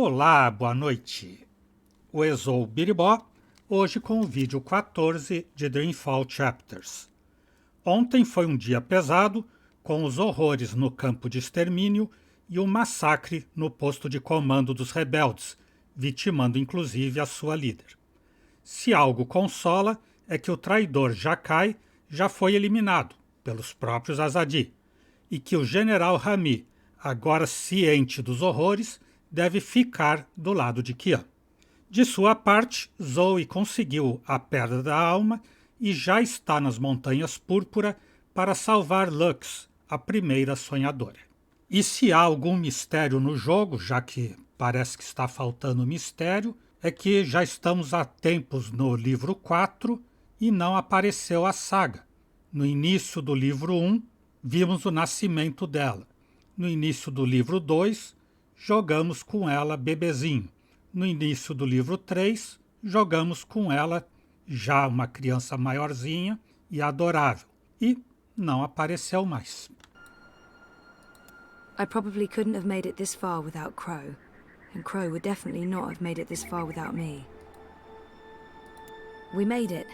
Olá, boa noite. O Exou Biribó, hoje com o vídeo 14 de Dreamfall Chapters. Ontem foi um dia pesado, com os horrores no campo de extermínio e o massacre no posto de comando dos rebeldes, vitimando inclusive a sua líder. Se algo consola, é que o traidor Jakai já foi eliminado pelos próprios Azadi, e que o general Rami, agora ciente dos horrores, deve ficar do lado de Kian. De sua parte, Zoe conseguiu a Pedra da Alma e já está nas Montanhas Púrpura para salvar Lux, a primeira sonhadora. E se há algum mistério no jogo, já que parece que está faltando mistério, é que já estamos há tempos no livro 4 e não apareceu a saga. No início do livro 1, vimos o nascimento dela. No início do livro 2, jogamos com ela bebezinho. No início do livro 3, jogamos com ela já uma criança maiorzinha e adorável. E não apareceu mais. I probably couldn't have made it this far without Crow. And Crow would definitely not have made it this far without me. We made it.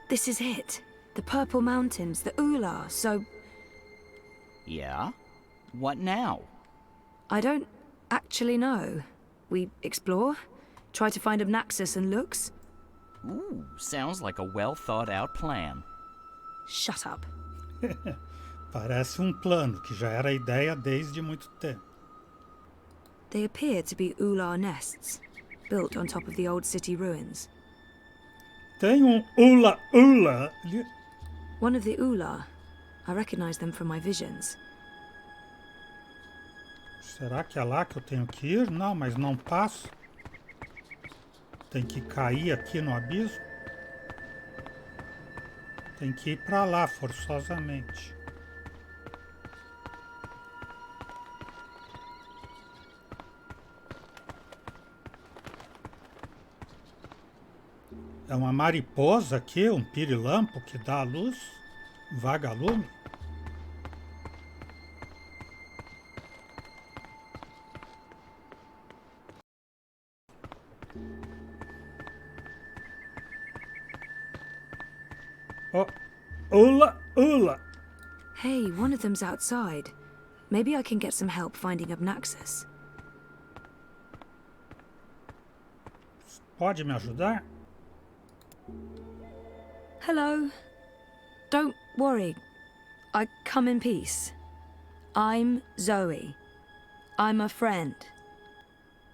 This is it. The Purple Mountains, the Ula, so... Yeah? What now? I don't actually know. We explore? Try to find Obnaxus and Lux? Ooh, sounds like a well-thought-out plan. Shut up. Parece um plano que já era ideia desde muito tempo. They appear to be Ula nests, built on top of the old city ruins. Tem Ula ali. One of the Ula. I recognize them from my visions. Será que é lá que eu tenho que ir? Não, mas não passo. Tem que cair aqui no abismo. Tem que ir para lá forçosamente. É uma mariposa aqui, um pirilampo que dá a luz, vagalume. Oh, Ula! Hey, one of them's outside. Maybe I can get some help finding Obnaxus. Pode me ajudar? Hello. Don't worry. I come in peace. I'm Zoe. I'm a friend.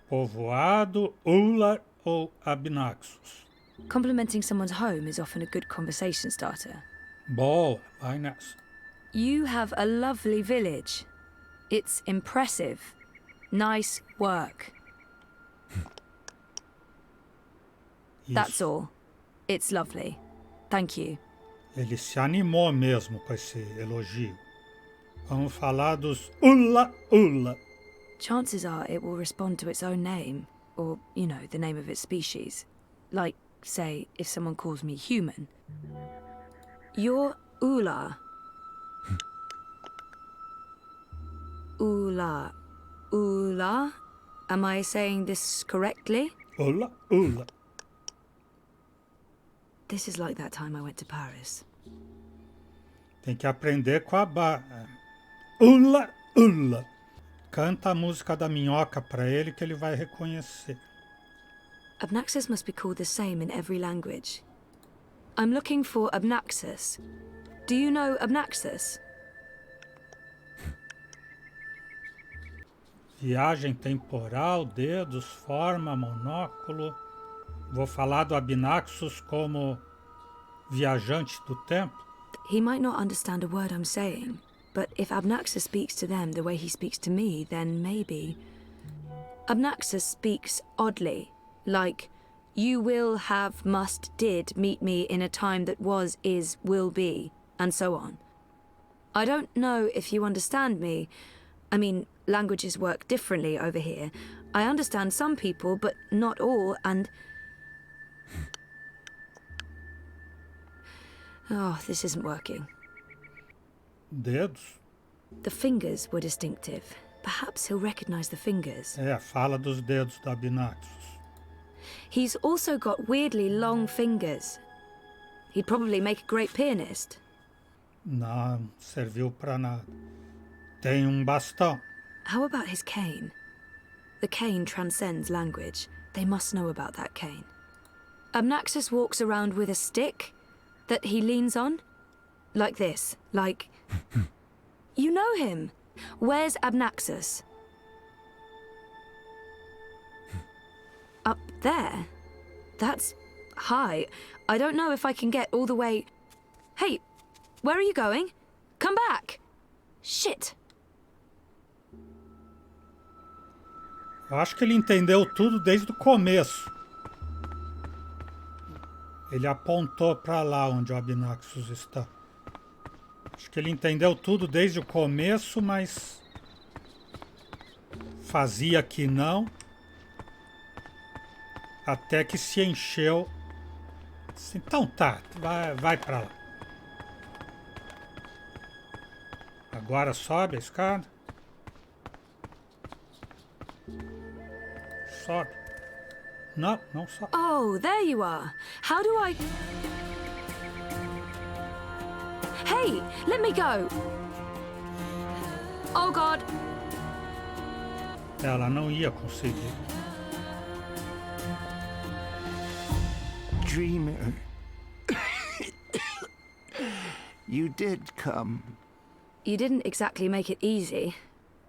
Povoado, Ula ou Abnaxus? Complimenting someone's home is often a good conversation starter. Boa, vai nessa. You have a lovely village. It's impressive. Nice work. That's Isso. all. It's lovely. Thank you. Ele se animou mesmo com esse elogio. Vamos falar dos Ula. Chances are it will respond to its own name, or, you know, the name of its species. Like, say, if someone calls me human. You're Ula. Ula. Ula? Am I saying this correctly? Ula. This is like that time I went to Paris. Tem que aprender com a Ula. Canta a música da minhoca para ele que ele vai reconhecer. Obnaxus must be called the same in every language. I'm looking for Obnaxus. Do you know Obnaxus? Viagem temporal, dedos, forma, monóculo. Vou falar do Abnaxus como viajante do tempo. He might not understand a word I'm saying, but if Obnaxus speaks to them the way he speaks to me, then maybe... Obnaxus speaks oddly, like, you will, have, must, did meet me in a time that was, is, will be, and so on. I don't know if you understand me. I mean, languages work differently over here. I understand some people, but not all, and... Oh, this isn't working. Dedos? The fingers were distinctive. Perhaps he'll recognize the fingers. Fala dos dedos do Abnaxus. He's also got weirdly long fingers. He'd probably make a great pianist. Não serviu pra nada. Tem bastão. How about his cane? The cane transcends language. They must know about that cane. Abnaxus walks around with a stick that he leans on. Like this. Like... You know him. Where's Abnaxus? Up there? That's high. I don't know if I can get all the way... Hey, where are you going? Come back! Shit! Eu acho que ele entendeu tudo desde o começo. Ele apontou para lá onde o Abnaxus está. Acho que ele entendeu tudo desde o começo, mas fazia que não. Até que se encheu. Então tá, vai para lá. Agora sobe a escada. Sobe. Não, não sobe. Oh, there you are. How do I... Hey, let me go. Oh, God. Ela não ia conseguir. Dreamer. You did come. You didn't exactly make it easy.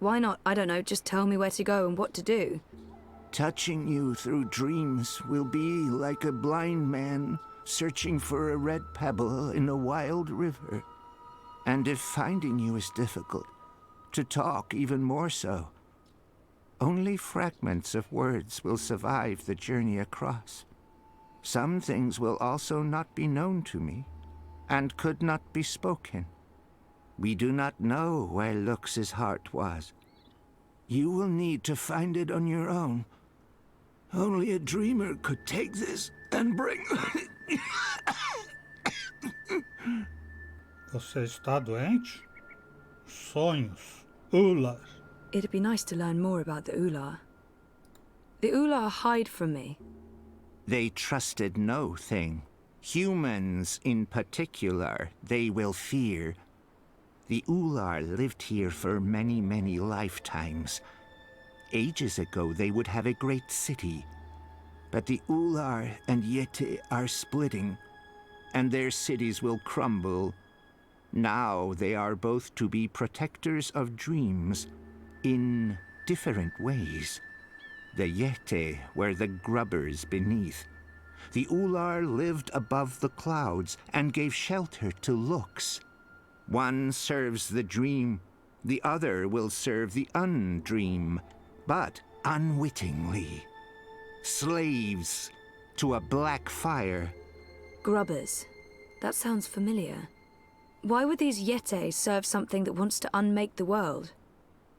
Why not, I don't know, just tell me where to go and what to do? Touching you through dreams will be like a blind man searching for a red pebble in a wild river. And if finding you is difficult, to talk even more so. Only fragments of words will survive the journey across. Some things will also not be known to me, and could not be spoken. We do not know where Lux's heart was. You will need to find it on your own. Only a dreamer could take this and bring... Você está doente? Sonhos. Ular. It'd be nice to learn more about the Ular. The Ular hide from me. They trusted no thing. Humans in particular, they will fear. The Ular lived here for many, many lifetimes. Ages ago, they would have a great city. But the Ular and Yeti are splitting, and their cities will crumble. Now they are both to be protectors of dreams, in different ways. The Yeti were the grubbers beneath. The Ular lived above the clouds and gave shelter to Lux. One serves the dream, the other will serve the undream, but unwittingly. Slaves to a black fire. Grubbers. That sounds familiar. Why would these Yeti serve something that wants to unmake the world?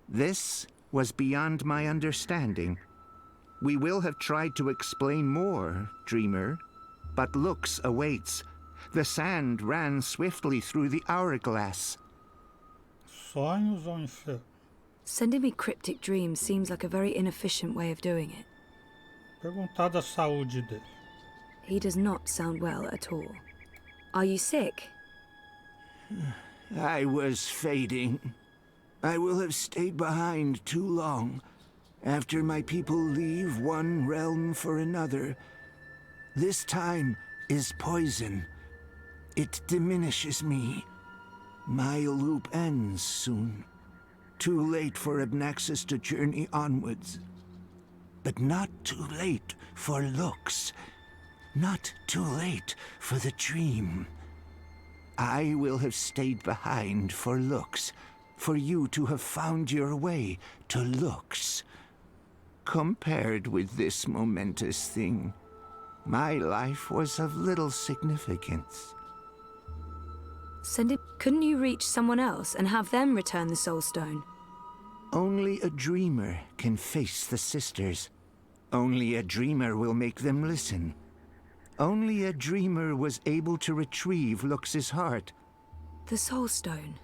This was beyond my understanding. We will have tried to explain more, Dreamer, but Lux awaits. The sand ran swiftly through the hourglass. Sonhos ou inferno? Sending me cryptic dreams seems like a very inefficient way of doing it. Perguntar da saúde dele. He does not sound well at all. Are you sick? I was fading. I will have stayed behind too long. After my people leave one realm for another, this time is poison. It diminishes me. My loop ends soon. Too late for Abnaxus to journey onwards. But not too late for Lux. Not too late for the dream. I will have stayed behind for Lux, for you to have found your way to Lux. Compared with this momentous thing, my life was of little significance. Couldn't you reach someone else and have them return the Soul Stone? Only a dreamer can face the sisters. Only a dreamer will make them listen. Only a dreamer was able to retrieve Lux's heart. The Soul Stone.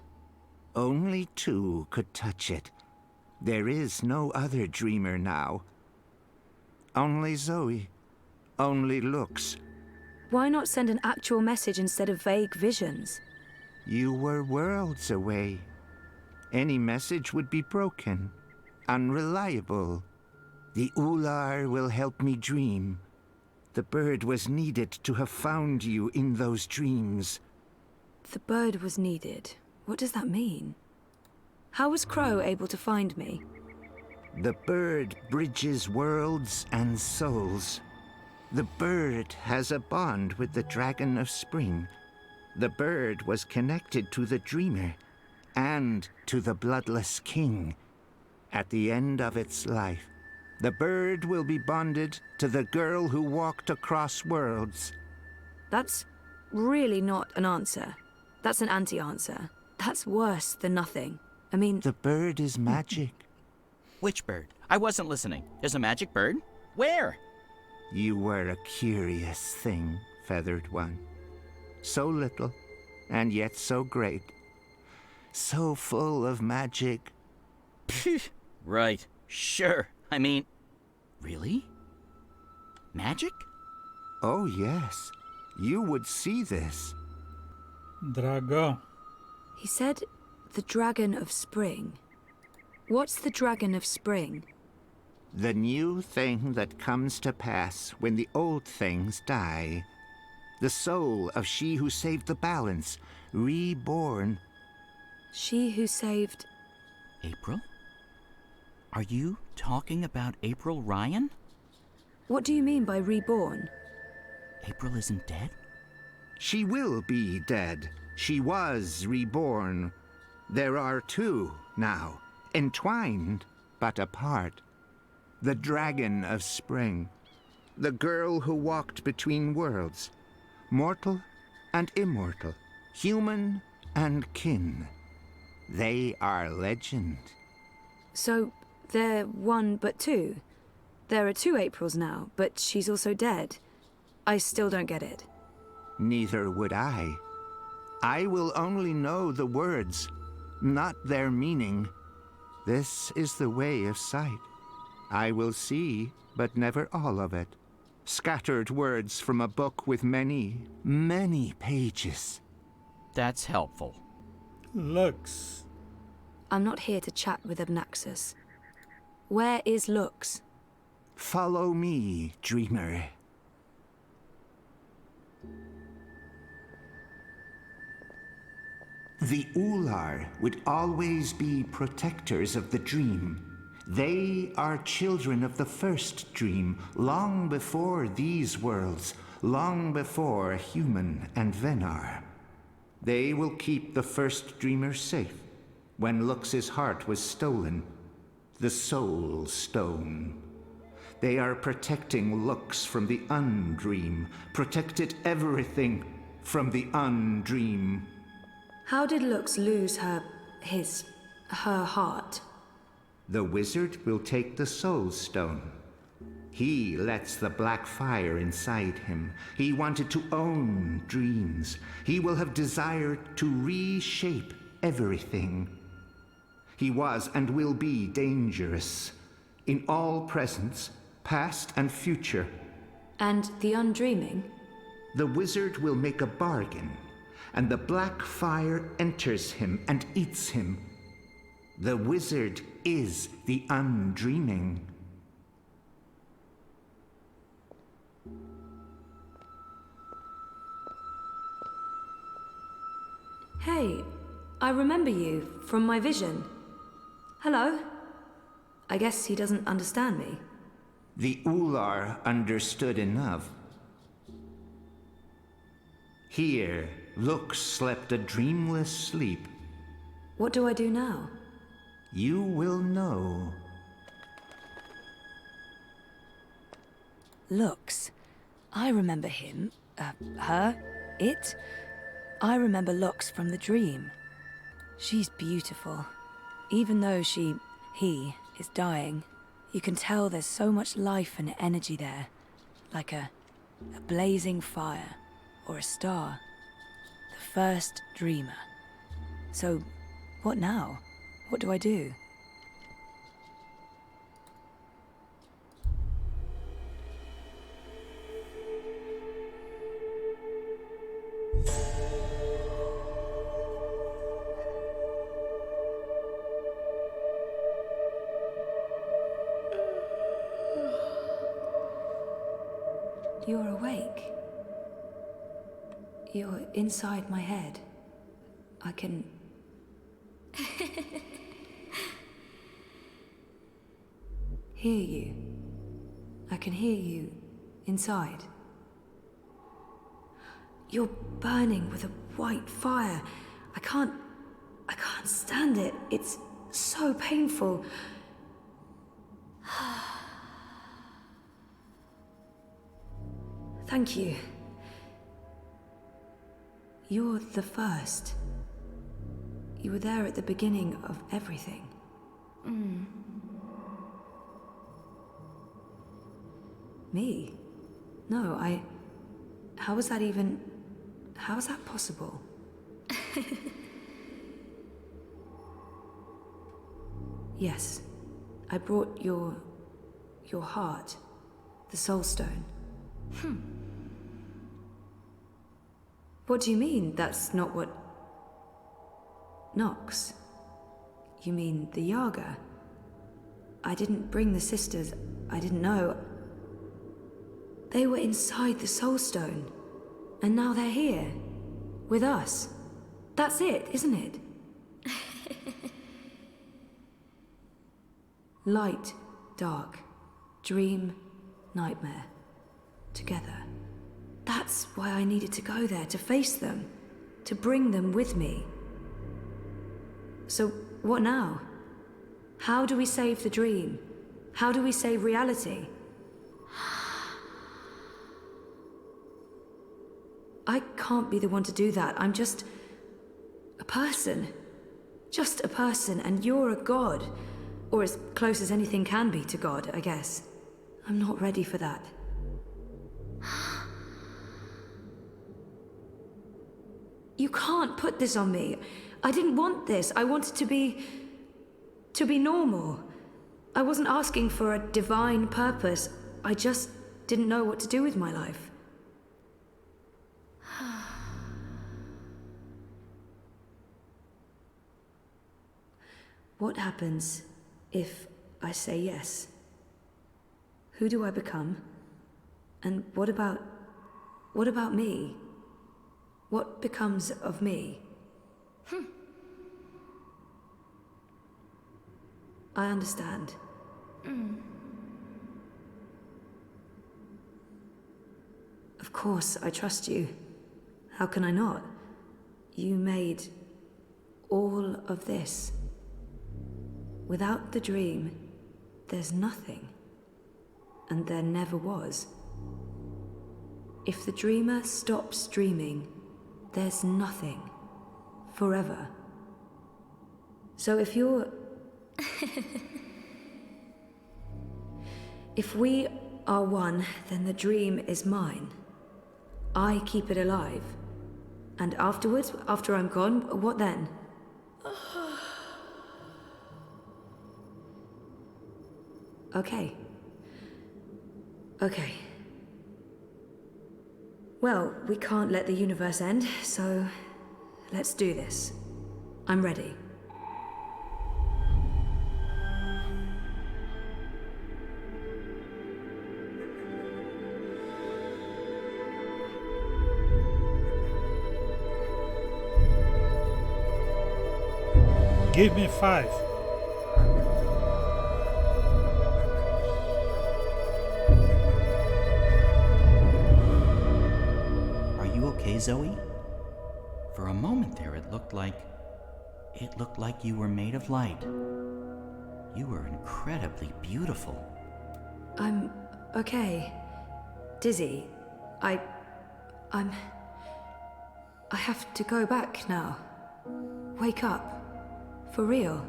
Only two could touch it. There is no other dreamer now. Only Zoe. Only looks. Why not send an actual message instead of vague visions? You were worlds away. Any message would be broken, unreliable. The Ular will help me dream. The bird was needed to have found you in those dreams. The bird was needed. What does that mean? How was Crow able to find me? The bird bridges worlds and souls. The bird has a bond with the Dragon of Spring. The bird was connected to the Dreamer and to the Bloodless King. At the end of its life, the bird will be bonded to the girl who walked across worlds. That's really not an answer. That's an anti-answer. That's worse than nothing. I mean... The bird is magic. Which bird? I wasn't listening. There's a magic bird? Where? You were a curious thing, Feathered One. So little, and yet so great. So full of magic. Right. Sure. I mean, really? Magic? Oh, yes. You would see this. Dragão. He said the Dragon of Spring. What's the Dragon of Spring? The new thing that comes to pass when the old things die. The soul of she who saved the balance, reborn. She who saved... April? Are you talking about April Ryan? What do you mean by reborn? April isn't dead? She will be dead. She was reborn. There are two now, entwined but apart. The Dragon of Spring. The girl who walked between worlds. Mortal and immortal. Human and kin. They are legend. So, they're one but two? There are two Aprils now, but she's also dead. I still don't get it. Neither would I. I will only know the words, not their meaning. This is the way of sight. I will see, but never all of it. Scattered words from a book with many, many pages. That's helpful. Lux. I'm not here to chat with Abnaxus. Where is Lux? Follow me, dreamer. The Ular would always be protectors of the dream. They are children of the first dream, long before these worlds, long before human and Venar. They will keep the first dreamer safe. When Lux's heart was stolen, the Soul Stone. They are protecting Lux from the Undream, protected everything from the Undream. How did Lux lose her heart? The wizard will take the Soul Stone. He lets the black fire inside him. He wanted to own dreams. He will have desired to reshape everything. He was and will be dangerous in all presence, past and future. And the Undreaming? The wizard will make a bargain, and the black fire enters him and eats him. The wizard is the Undreaming. Hey, I remember you from my vision. Hello? I guess he doesn't understand me. The Ular understood enough. Here, Lux slept a dreamless sleep. What do I do now? You will know. Lux. I remember him. Her. It. I remember Lux from the dream. She's beautiful. Even though he, is dying, you can tell there's so much life and energy there. Like a blazing fire. Or a star. The first dreamer. So, what now? What do I do? You're awake. You're inside my head. I can... hear you. I can hear you inside. You're burning with a white fire. I can't stand it. It's so painful. Thank you. You're the first. You were there at the beginning of everything. Me? No, how was that even... how is that possible? Yes, I brought your heart, the Soul Stone. What do you mean, that's not what... Nox? You mean the Yaga? I didn't bring the sisters, I didn't know. They were inside the Soul Stone, and now they're here, with us. That's it, isn't it? Light, dark, dream, nightmare, together. That's why I needed to go there, to face them, to bring them with me. So, what now? How do we save the dream? How do we save reality? I can't be the one to do that. I'm just a person. Just a person, and you're a god. Or as close as anything can be to God, I guess. I'm not ready for that. You can't put this on me. I didn't want this. I wanted to be normal. I wasn't asking for a divine purpose. I just didn't know what to do with my life. What happens if I say yes? Who do I become? And what about me? What becomes of me? I understand. Of course, I trust you. How can I not? You made all of this. Without the dream, there's nothing. And there never was. If the dreamer stops dreaming, there's nothing. Forever. So if you're... If we are one, then the dream is mine. I keep it alive. And afterwards, after I'm gone, what then? Okay. Okay. Well, we can't let the universe end, so let's do this. I'm ready. Give me 5. Are you okay, Zoe? For a moment there, it looked like you were made of light. You were incredibly beautiful. I'm okay. Dizzy. I have to go back now. Wake up. For real.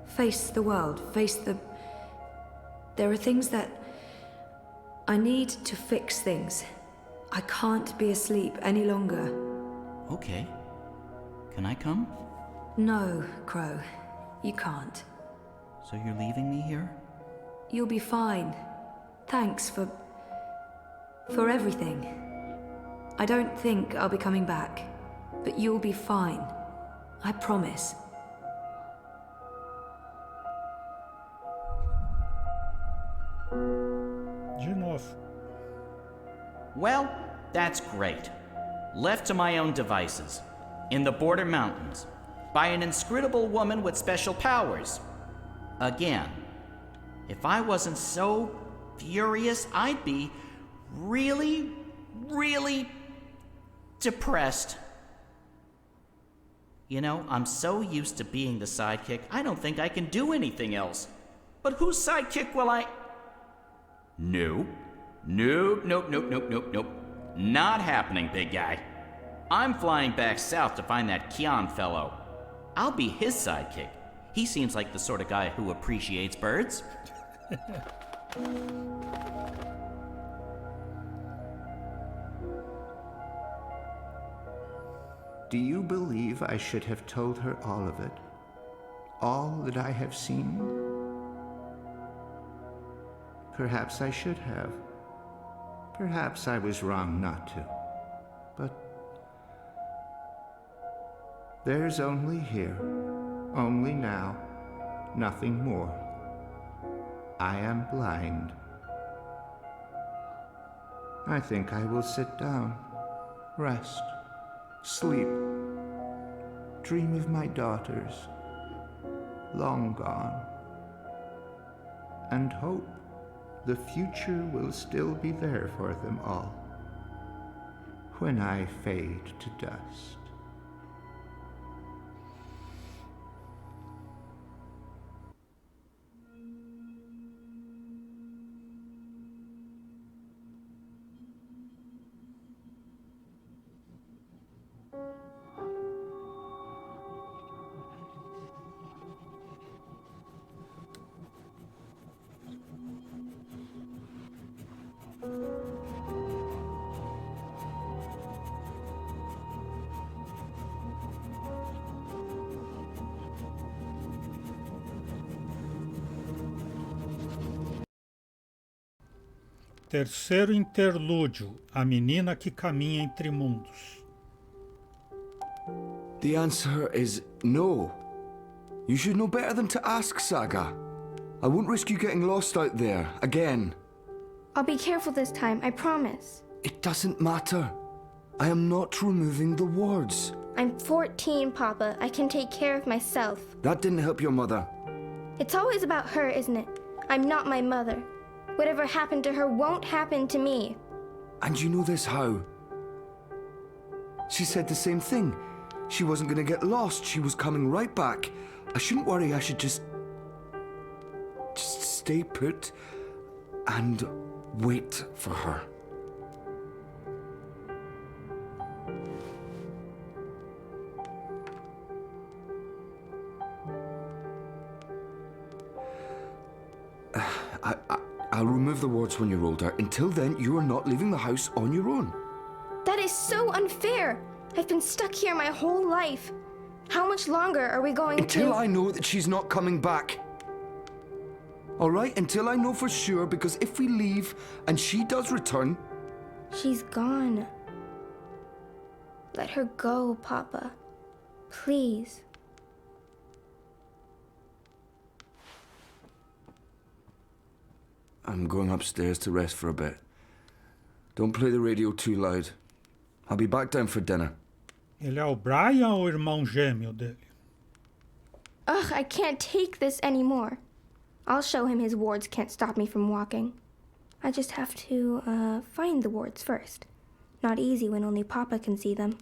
Face the world. Face the... There are things that... I need to fix things. I can't be asleep any longer. Okay. Can I come? No, Crow. You can't. So you're leaving me here? You'll be fine. Thanks for everything. I don't think I'll be coming back, but you'll be fine. I promise. De novo. Well, that's great. Left to my own devices, in the border mountains, by an inscrutable woman with special powers. Again, if I wasn't so furious, I'd be really, really depressed. You know, I'm so used to being the sidekick, I don't think I can do anything else. But whose sidekick will I... Nope. Not happening, big guy. I'm flying back south to find that Kian fellow. I'll be his sidekick. He seems like the sort of guy who appreciates birds. Do you believe I should have told her all of it? All that I have seen? Perhaps I should have. Perhaps I was wrong not to. But there's only here, only now, nothing more. I am blind. I think I will sit down, rest, sleep, dream of my daughters, long gone, and hope the future will still be there for them all when I fade to dust. Terceiro interlúdio, a menina que caminha entre mundos. The answer is no. You should know better than to ask, Saga. I won't risk you getting lost out there, again. I'll be careful this time, I promise. It doesn't matter. I am not removing the wards. I'm 14, Papa. I can take care of myself. That didn't help your mother. It's always about her, isn't it? I'm not my mother. Whatever happened to her won't happen to me. And you know this how? She said the same thing. She wasn't going to get lost. She was coming right back. I shouldn't worry. I should just stay put and wait for her. I'll remove the wards when you're older. Until then, you are not leaving the house on your own. That is so unfair. I've been stuck here my whole life. How much longer are we going Until I know that she's not coming back. All right? Until I know for sure, because if we leave and she does return... She's gone. Let her go, Papa. Please. I'm going upstairs to rest for a bit. Don't play the radio too loud. I'll be back down for dinner. Ele é o Brian ou o irmão gêmeo dele? Ugh, I can't take this anymore. I'll show him his wards can't stop me from walking. I just have to, find the wards first. Not easy when only Papa can see them.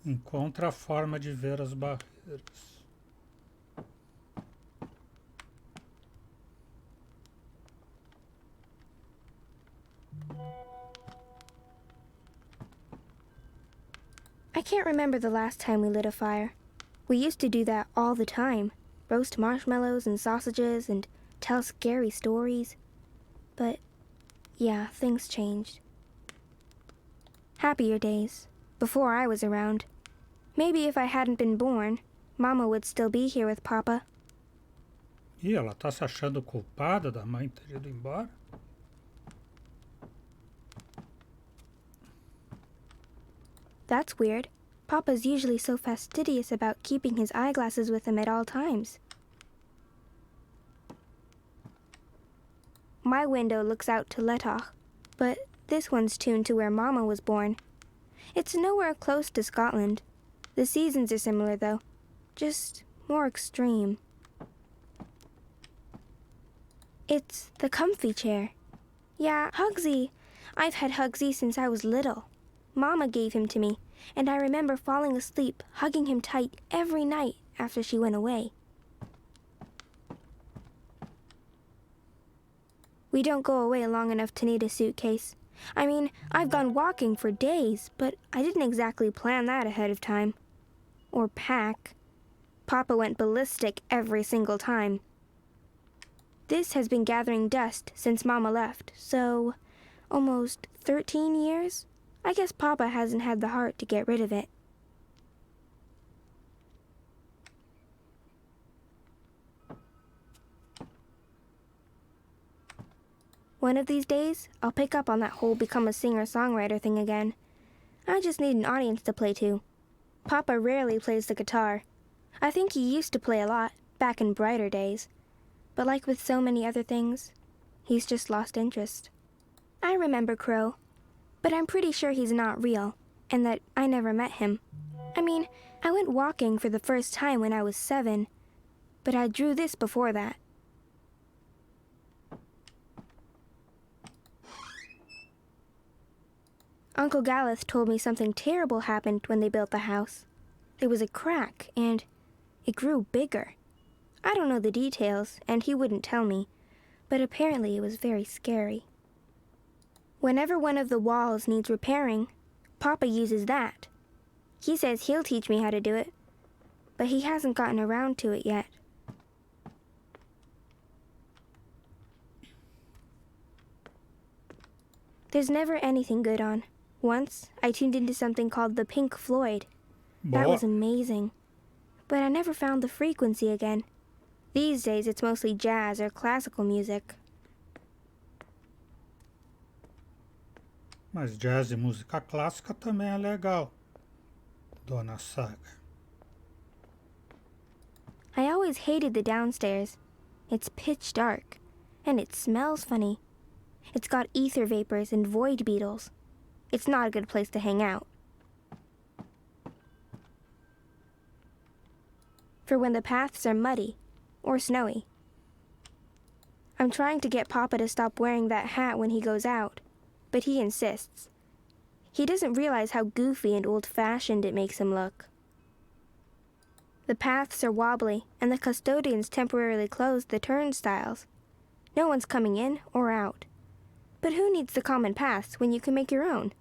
Encontra a forma de ver as barreiras. I can't remember the last time we lit a fire. We used to do that all the time. Roast marshmallows and sausages and tell scary stories. But, yeah, things changed. Happier days, before I was around. Maybe if I hadn't been born, Mama would still be here with Papa. Ih, ela tá se achando culpada da mãe ter ido embora? That's weird. Papa's usually so fastidious about keeping his eyeglasses with him at all times. my window looks out to Letach, but this one's tuned to where Mama was born. It's nowhere close to Scotland. The seasons are similar, though, just more extreme. It's the comfy chair. Yeah, Hugsy. I've had Hugsy since I was little. Mama gave him to me, and I remember falling asleep, hugging him tight every night after she went away. We don't go away long enough to need a suitcase. I mean, I've gone walking for days, but I didn't exactly plan that ahead of time. Or pack. Papa went ballistic every single time. This has been gathering dust since Mama left, so almost 13 years? I guess Papa hasn't had the heart to get rid of it. One of these days, I'll pick up on that whole become a singer-songwriter thing again. I just need an audience to play to. Papa rarely plays the guitar. I think he used to play a lot, back in brighter days. But like with so many other things, he's just lost interest. I remember Crow, but I'm pretty sure he's not real, and that I never met him. I mean, I went walking for the first time when I was 7, but I drew this before that. Uncle Galeth told me something terrible happened when they built the house. There was a crack, and it grew bigger. I don't know the details, and he wouldn't tell me, but apparently it was very scary. Whenever one of the walls needs repairing, Papa uses that. He says he'll teach me how to do it, but he hasn't gotten around to it yet. There's never anything good on. Once, I tuned into something called the Pink Floyd. That was amazing. But I never found the frequency again. These days, it's mostly jazz or classical music. Mas jazz e música clássica também é legal, Dona Saga. I always hated the downstairs. It's pitch dark, and it smells funny. It's got ether vapors and void beetles. It's not a good place to hang out. For when the paths are muddy or snowy. I'm trying to get Papa to stop wearing that hat when he goes out, but he insists. He doesn't realize how goofy and old-fashioned it makes him look. The paths are wobbly, and the custodians temporarily closed the turnstiles. No one's coming in or out. But who needs the common paths when you can make your own?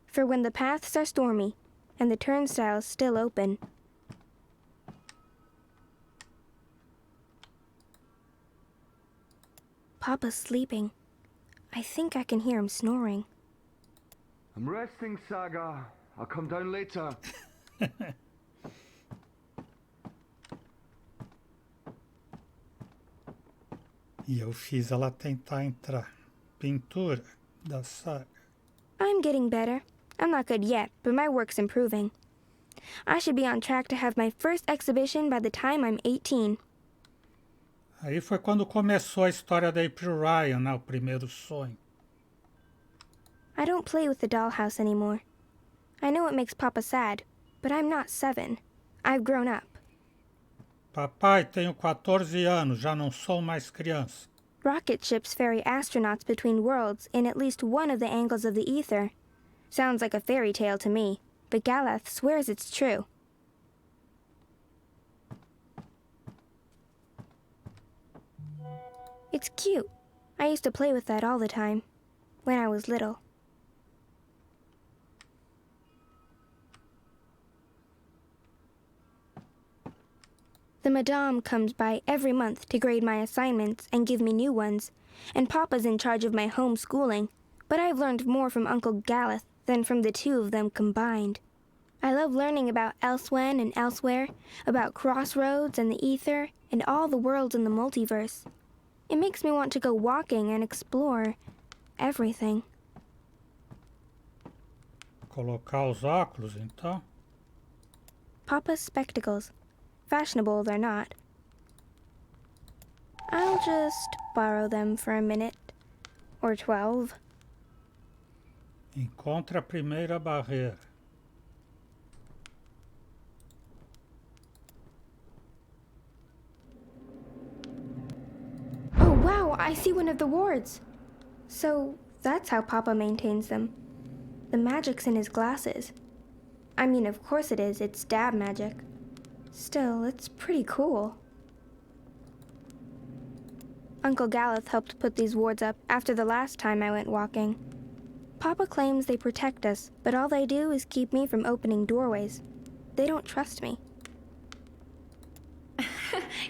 For when the paths are stormy, and the turnstiles still open. Papa's sleeping. I think I can hear him snoring. I'm resting, Saga. I'll come down later. E eu fiz ela tentar entrar. Pintura da Saga. I'm getting better. I'm not good yet, but my work's improving. I should be on track to have my first exhibition by the time I'm 18. Aí foi quando começou a história da April Ryan, né? O primeiro sonho. I don't play with the dollhouse anymore. I know it makes Papa sad, but I'm not 7. I've grown up. Papai, tenho 14 anos, já não sou mais criança. Rocket ships ferry astronauts between worlds in at least one of the angles of the ether. Sounds like a fairy tale to me, but Galeth swears it's true. It's cute. I used to play with that all the time, when I was little. The Madame comes by every month to grade my assignments and give me new ones, and Papa's in charge of my homeschooling, but I've learned more from Uncle Galeth than from the two of them combined. I love learning about Elsewhen and Elsewhere, about crossroads and the ether, and all the worlds in the multiverse. It makes me want to go walking and explore everything. Colocar os óculos, então? Papa's spectacles. Fashionable they're not. I'll just borrow them for a minute. Or 12. Encontre a primeira barreira. Oh wow, I see one of the wards. So that's how Papa maintains them. The magic's in his glasses. I mean, of course it is, it's dab magic. Still, it's pretty cool. Uncle Galeth helped put these wards up after the last time I went walking. Papa claims they protect us, but all they do is keep me from opening doorways. They don't trust me.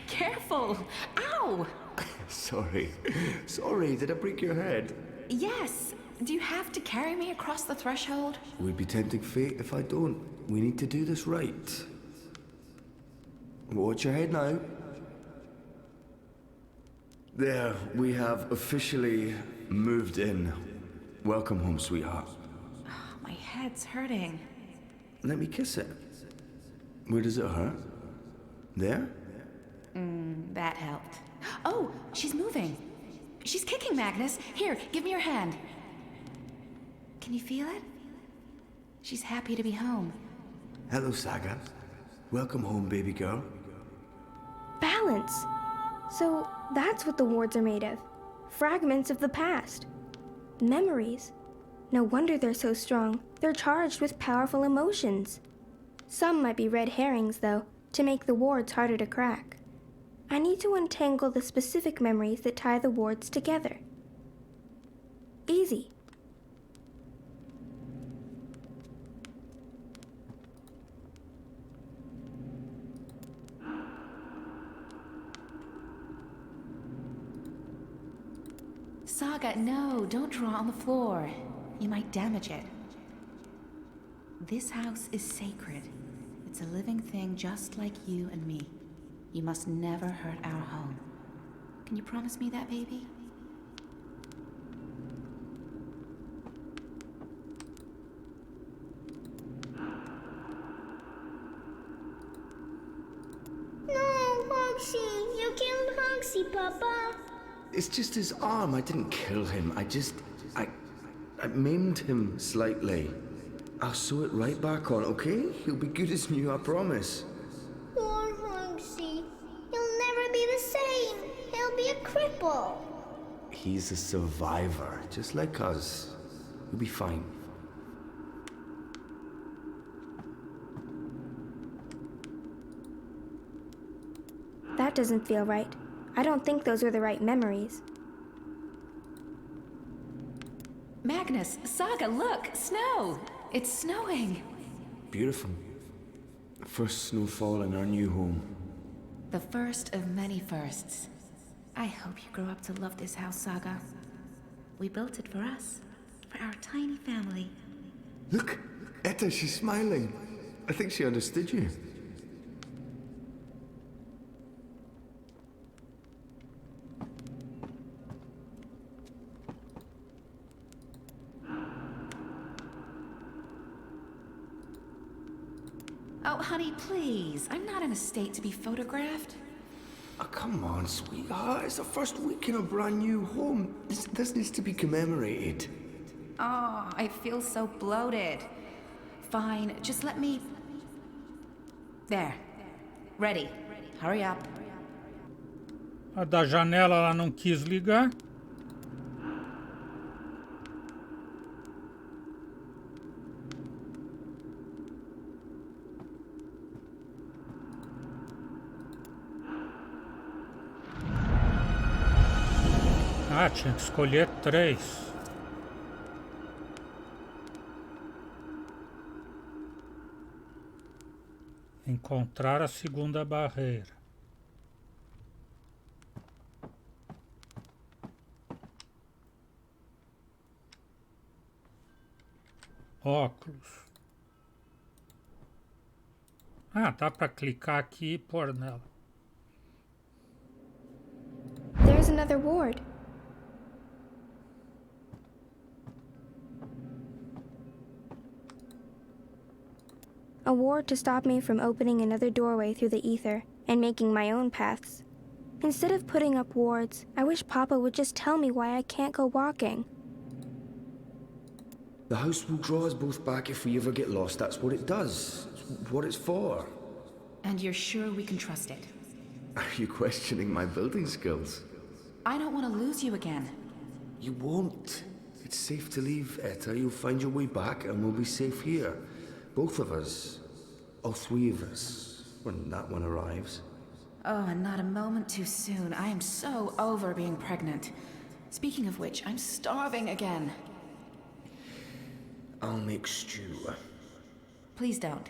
Careful! Ow! Sorry. Sorry, did I break your head? Yes. Do you have to carry me across the threshold? Would be tempting fate if I don't. We need to do this right. Watch your head now. There, we have officially moved in. Welcome home, sweetheart. Oh, my head's hurting. Let me kiss it. Where does it hurt? There? That helped. Oh, she's moving. She's kicking, Magnus. Here, give me your hand. Can you feel it? She's happy to be home. Hello, Saga. Welcome home, baby girl. Balance! So that's what the wards are made of. Fragments of the past. Memories. No wonder they're so strong. They're charged with powerful emotions. Some might be red herrings, though, to make the wards harder to crack. I need to untangle the specific memories that tie the wards together. Easy. Saga, no, don't draw on the floor. You might damage it. This house is sacred. It's a living thing just like you and me. You must never hurt our home. Can you promise me that, baby? No, Hoxie! You killed Hoxie, Papa! It's just his arm. I didn't kill him. I maimed him slightly. I'll sew it right back on, okay? He'll be good as new, I promise. Poor Hoxie. He'll never be the same. He'll be a cripple. He's a survivor, just like us. He'll be fine. That doesn't feel right. I don't think those were the right memories. Magnus, Saga, look! Snow! It's snowing! Beautiful. First snowfall in our new home. The first of many firsts. I hope you grow up to love this house, Saga. We built it for us, for our tiny family. Look, Etta, she's smiling. I think she understood you. Oh, honey, please. I'm not in a state to be photographed. Oh, come on, sweetheart. It's the first week in a brand new home. This needs to be commemorated. Oh, I feel so bloated. Fine, just let me... There. Ready. Hurry up. A da janela ela não quis ligar. Ah, tinha que escolher 3. Encontrar a segunda barreira. Óculos. Ah, dá para clicar aqui e pôr nela. There's another ward. A ward to stop me from opening another doorway through the ether and making my own paths. Instead of putting up wards, I wish Papa would just tell me why I can't go walking. The house will draw us both back if we ever get lost. That's what it does. It's what it's for. And you're sure we can trust it? Are you questioning my building skills? I don't want to lose you again. You won't. It's safe to leave, Etta. You'll find your way back and we'll be safe here. Both of us. All three of us. When that one arrives. Oh, and not a moment too soon. I am so over being pregnant. Speaking of which, I'm starving again. I'll make stew. Please don't.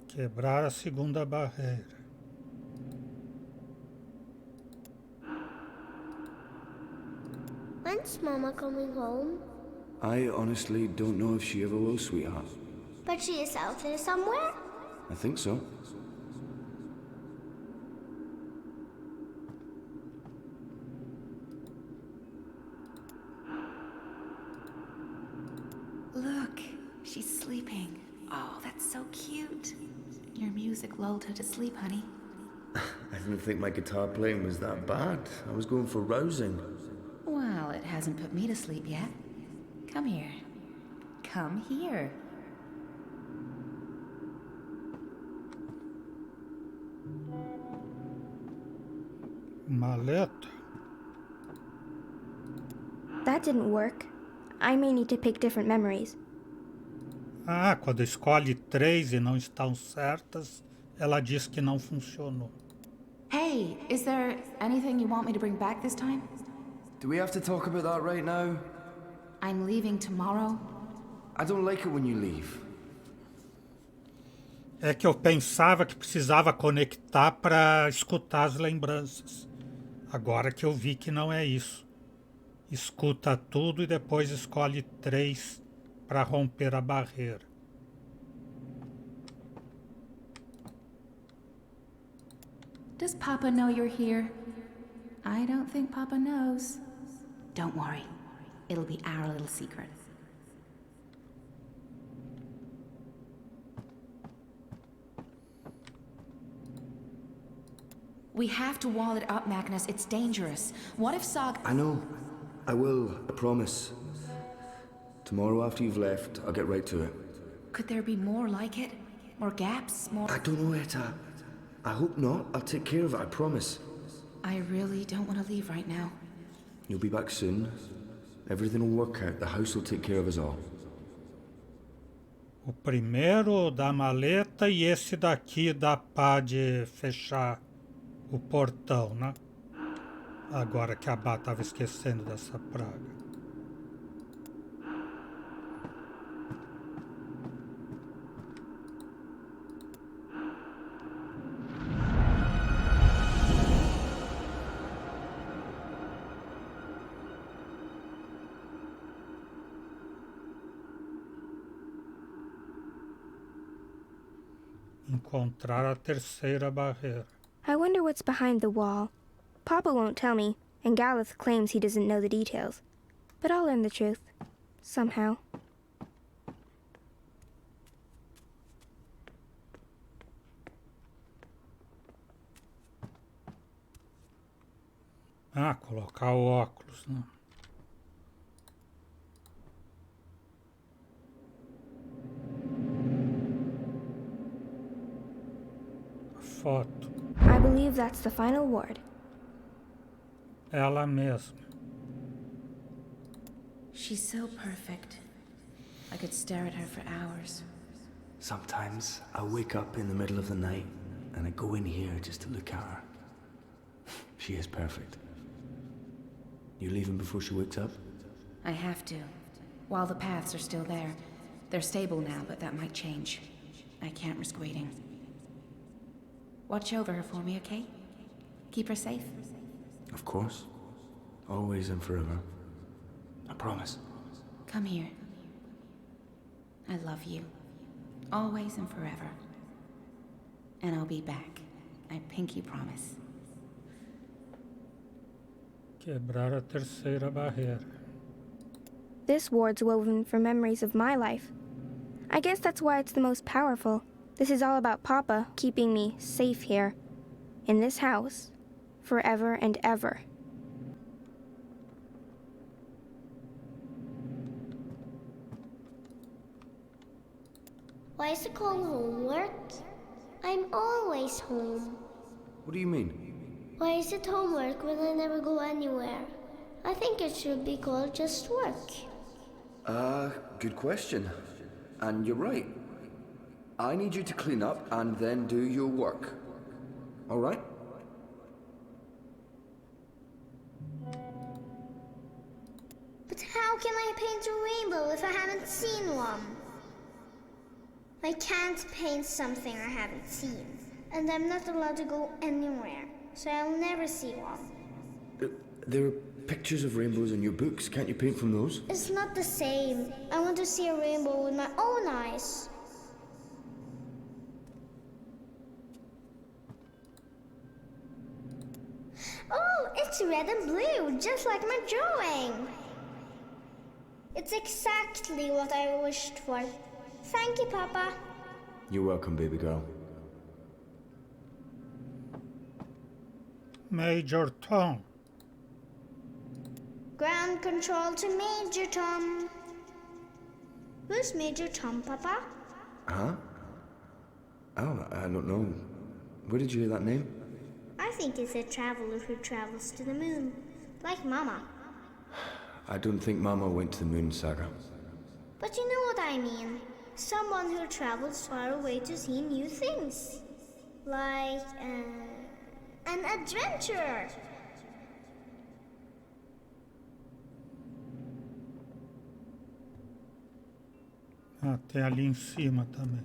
Quebrar a segunda barreira. When's Mama coming home? I honestly don't know if she ever will, sweetheart. But she is out there somewhere? I think so. Look, she's sleeping. Oh, that's so cute. Your music lulled her to sleep, honey. I didn't think my guitar playing was that bad. I was going for rousing. Well, it hasn't put me to sleep yet. Come here. Come here. Maleta. That didn't work. I may need to pick different memories. Ah, quando escolhe 3 e não estão certas, ela diz que não funcionou. Hey, is there anything you want me to bring back this time? Do we have to talk about that right now? I'm leaving tomorrow. I don't like it when you leave. É que eu pensava que precisava conectar para escutar as lembranças. Agora que eu vi que não é isso. Escuta tudo e depois escolhe 3 para romper a barreira. Does Papa know you're here? I don't think Papa knows. Don't worry. It'll be our little secret. We have to wall it up, Magnus. It's dangerous. What if Saga... I know. I will. I promise. Tomorrow after you've left, I'll get right to it. Could there be more like it? More gaps? More... I don't know, Etta. I hope not. I'll take care of it, I promise. I really don't want to leave right now. You'll be back soon. Everything will work out. The house will take care of us all. O primeiro da maleta e esse daqui dá pá de fechar o portão, né? Agora que a Bá estava esquecendo dessa praga. Encontrar a terceira barreira. I wonder what's behind the wall. Papa won't tell me, and Galeth claims he doesn't know the details. But I'll learn the truth. Somehow. Ah, colocar o óculos, né? Foto. I believe that's the final ward. Ela mesma. She's so perfect. I could stare at her for hours. Sometimes I wake up in the middle of the night and I go in here just to look at her. She is perfect. You leaving before she wakes up? I have to. While the paths are still there. They're stable now, but that might change. I can't risk waiting. Watch over her for me, okay? Keep her safe. Of course. Always and forever. I promise. Come here. I love you. Always and forever. And I'll be back. I pinky promise. Quebrar a terceira barreira. This ward's woven from memories of my life. I guess that's why it's the most powerful. This is all about Papa keeping me safe here. in this house, forever and ever. Why is it called homework? I'm always home. What do you mean? Why is it homework when I never go anywhere? I think it should be called just work. Good question. And you're right. I need you to clean up and then do your work. All right? But how can I paint a rainbow if I haven't seen one? I can't paint something I haven't seen. And I'm not allowed to go anywhere, so I'll never see one. There are pictures of rainbows in your books. Can't you paint from those? It's not the same. I want to see a rainbow with my own eyes. Oh, it's red and blue, just like my drawing. It's exactly what I wished for. Thank you, Papa. You're welcome, baby girl. Major Tom. Ground control to Major Tom. Who's Major Tom, Papa? Huh? Oh, I don't know. Where did you hear that name? I think it's a traveler who travels to the moon, like Mama. I don't think Mama went to the moon, Saga. But you know what I mean. Someone who travels far away to see new things. Like, an adventurer. Ah, tem ali em cima também.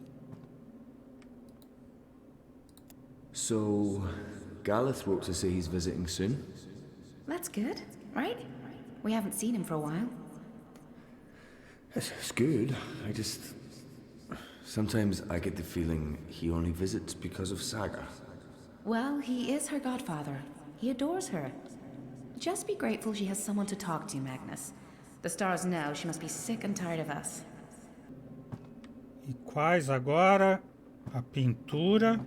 So, Gareth wrote to say he's visiting soon. That's good, right? We haven't seen him for a while. It's good. Sometimes I get the feeling he only visits because of Saga. Well, he is her godfather. He adores her. Just be grateful she has someone to talk to, Magnus. The stars know she must be sick and tired of us. E quais agora? A pintura.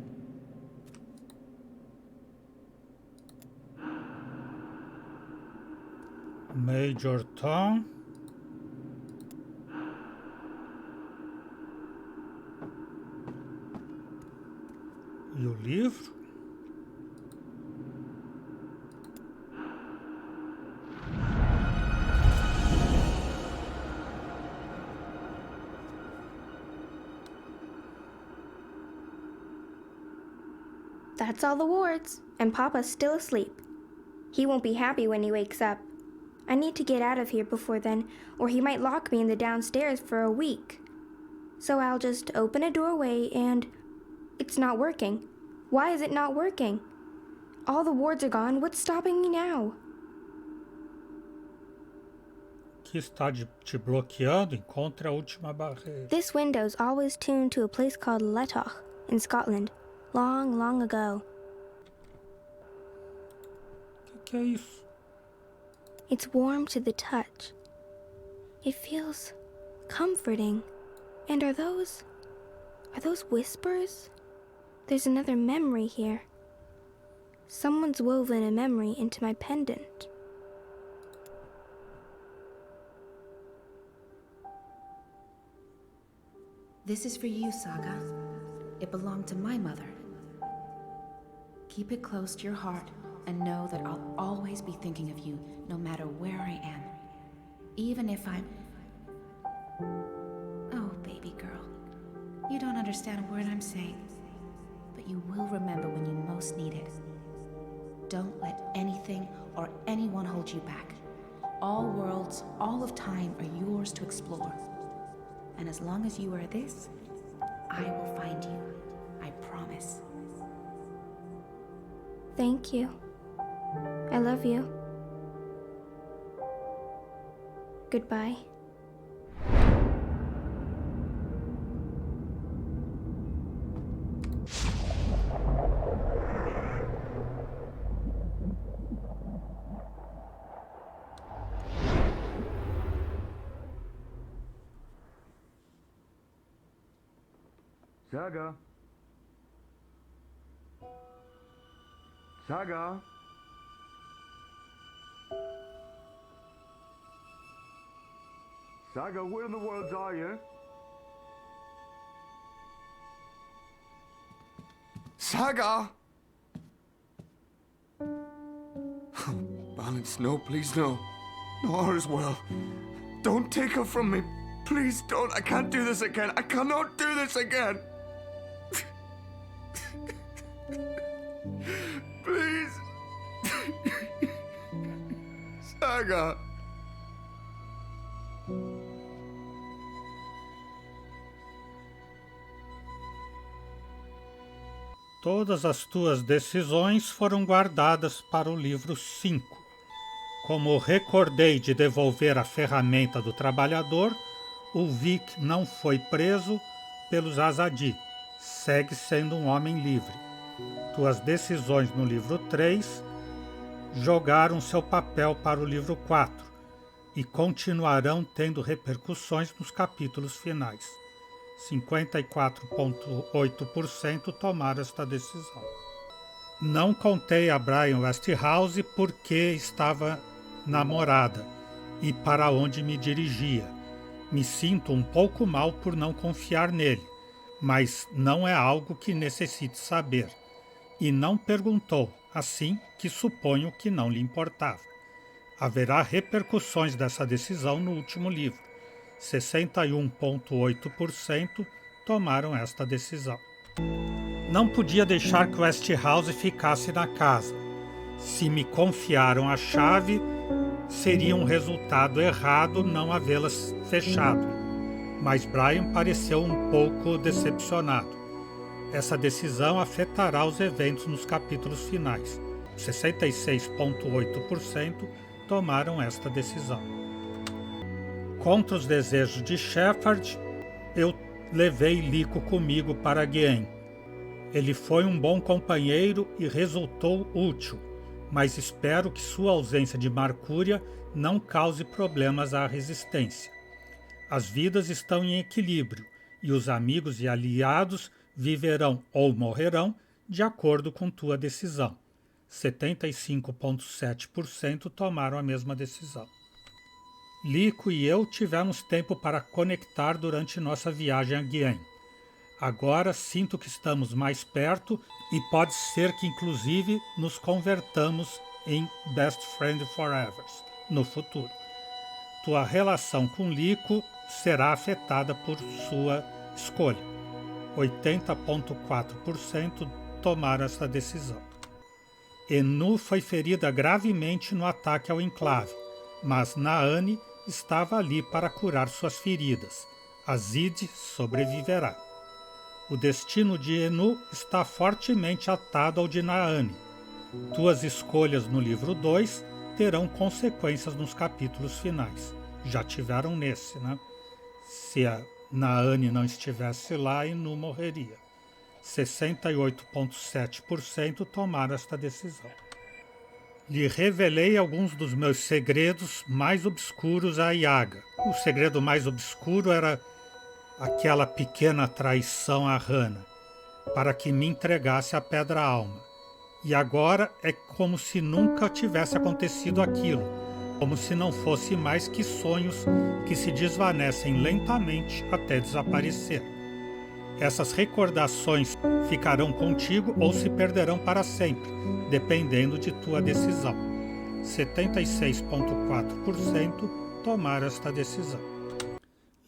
Major Tom. E o livro. That's all the wards, and Papa's still asleep. He won't be happy when he wakes up. I need to get out of here before then, or he might lock me in the downstairs for a week. So I'll just open a doorway and... It's not working. Why is it not working? All the wards are gone. What's stopping me now? Que está te bloqueando? Encontre a última barreira. This window's always tuned to a place called Letoch in Scotland, long, long ago. Que é isso? It's warm to the touch. It feels comforting. And are those whispers? There's another memory here. Someone's woven a memory into my pendant. This is for you, Saga. It belonged to my mother. Keep it close to your heart and know that I'll always be thinking of you, no matter where I am. Even if I'm... Oh, baby girl. You don't understand a word I'm saying, but you will remember when you most need it. Don't let anything or anyone hold you back. All worlds, all of time are yours to explore. And as long as you are this, I will find you. I promise. Thank you. I love you. Goodbye. Saga. Saga? Saga, where in the world are you? Saga! Balance, no, please, no. No, all is well. Don't take her from me. Please don't. I can't do this again. I cannot do this again. Please. Saga. Todas as tuas decisões foram guardadas para o livro 5. Como recordei de devolver a ferramenta do trabalhador, o Vic não foi preso pelos Azadi. Segue sendo um homem livre. Tuas decisões no livro 3 jogaram seu papel para o livro 4 e continuarão tendo repercussões nos capítulos finais. 54,8% tomaram esta decisão. Não contei a Brian Westhouse porque estava namorada e para onde me dirigia. Me sinto um pouco mal por não confiar nele, mas não é algo que necessite saber. E não perguntou, assim que suponho que não lhe importava. Haverá repercussões dessa decisão no último livro. 61,8% tomaram esta decisão. Não podia deixar que Westhouse ficasse na casa. Se me confiaram a chave, seria um resultado errado não havê-las fechado. Mas Brian pareceu um pouco decepcionado. Essa decisão afetará os eventos nos capítulos finais. 66,8% tomaram esta decisão. Contra os desejos de Shepard, eu levei Lico comigo para Guien. Ele foi um bom companheiro e resultou útil, mas espero que sua ausência de Mercúria não cause problemas à resistência. As vidas estão em equilíbrio e os amigos e aliados viverão ou morrerão de acordo com tua decisão. 75,7% tomaram a mesma decisão. Lico e eu tivemos tempo para conectar durante nossa viagem a Guien. Agora sinto que estamos mais perto e pode ser que inclusive nos convertamos em Best Friend Forever no futuro. Tua relação com Lico será afetada por sua escolha. 80,4% tomaram essa decisão. Enu foi ferida gravemente no ataque ao enclave, mas Naani estava ali para curar suas feridas. Azid sobreviverá. O destino de Enu está fortemente atado ao de Naani. Tuas escolhas no livro 2 terão consequências nos capítulos finais. Já tiveram nesse, né? Se a Naani não estivesse lá, Enu morreria. 68,7% tomaram esta decisão. Lhe revelei alguns dos meus segredos mais obscuros a Yaga. O segredo mais obscuro era aquela pequena traição a Hannah, para que me entregasse a pedra-alma. E agora é como se nunca tivesse acontecido aquilo, como se não fosse mais que sonhos que se desvanecem lentamente até desaparecer. Essas recordações ficarão contigo ou se perderão para sempre, dependendo de tua decisão. 76,4% tomaram esta decisão.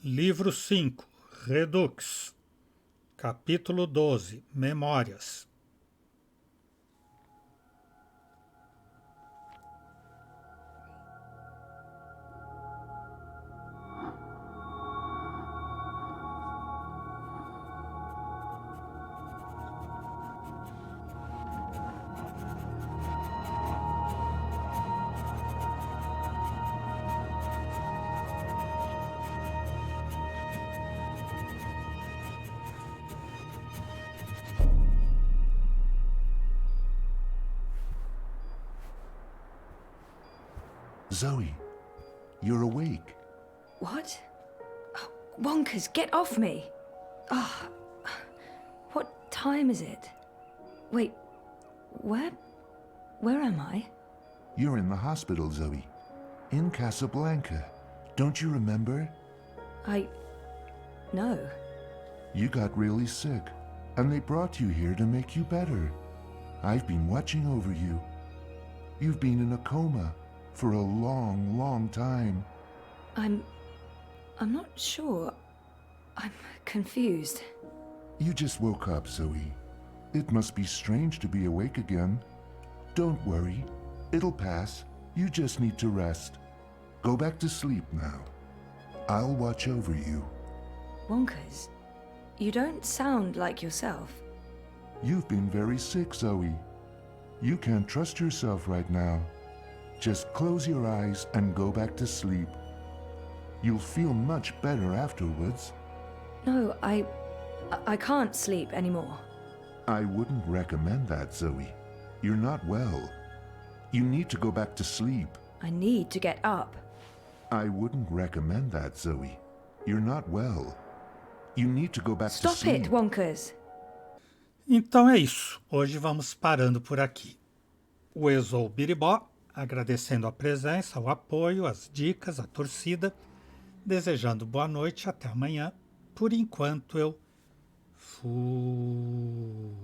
Livro 5, Redux. Capítulo 12, Memórias. Zoe, you're awake. What? Oh, Wonkers, get off me! Oh, what time is it? Wait, where Where am I? You're in the hospital, Zoe. In Casablanca. Don't you remember? No. You got really sick, and they brought you here to make you better. I've been watching over you. You've been in a coma for a long, long time. I'm not sure. I'm confused. You just woke up, Zoe. It must be strange to be awake again. Don't worry. It'll pass. You just need to rest. Go back to sleep now. I'll watch over you. Wonkers, you don't sound like yourself. You've been very sick, Zoe. You can't trust yourself right now. Just close your eyes and go back to sleep. You'll feel much better afterwards. No, I can't sleep anymore. I wouldn't recommend that, Zoe. You're not well. You need to go back to sleep. I need to get up. I wouldn't recommend that, Zoe. You're not well. You need to go back to Stop sleep. it, Wonkers. Então é isso. Hoje vamos parando por aqui. O Exou Biribó, agradecendo a presença, o apoio, as dicas, a torcida, desejando boa noite, até amanhã. Por enquanto eu fui.